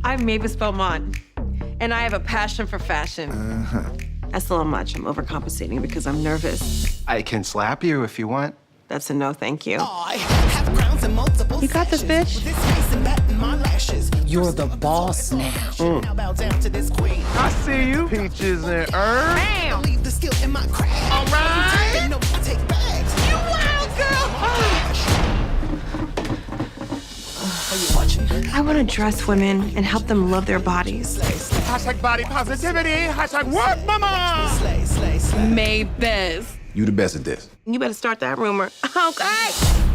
I'm Mavis Beaumont, and I have a passion for fashion. That's a little much. I'm overcompensating because I'm nervous. I can slap you if you want. That's a no, thank you. You got this, bitch. You're the boss now. I see you, Peaches and Herb. Bam! All right. You wild girl! I want to dress women and help them love their bodies. Hashtag body positivity. Hashtag work, mama. Mavis. You the best at this. You better start that rumor. Okay.